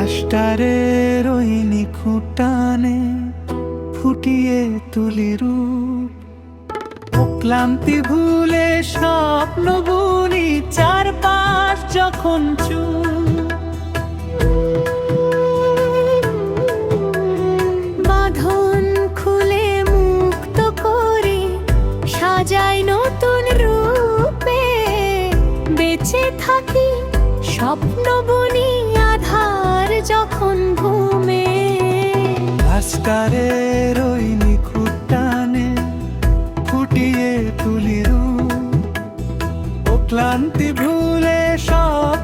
মাস্টারের ওই নিখুঁত টানে ফুটিয়ে তুলি রূপ, ও ক্লান্তি ভুলে স্বপ্ন বুনি চারপাশ যখন চুপ। বাঁধন খুলে মুক্ত করে সাজাই নতুন রূপে, বেঁচে থাকি স্বপ্ন বুনি আধার যখন ঘুমে। ভাস্করের ওই নিখুঁত টানে ফুটিয়ে তুলি রূপ, ও ক্লান্তি ভুলে সব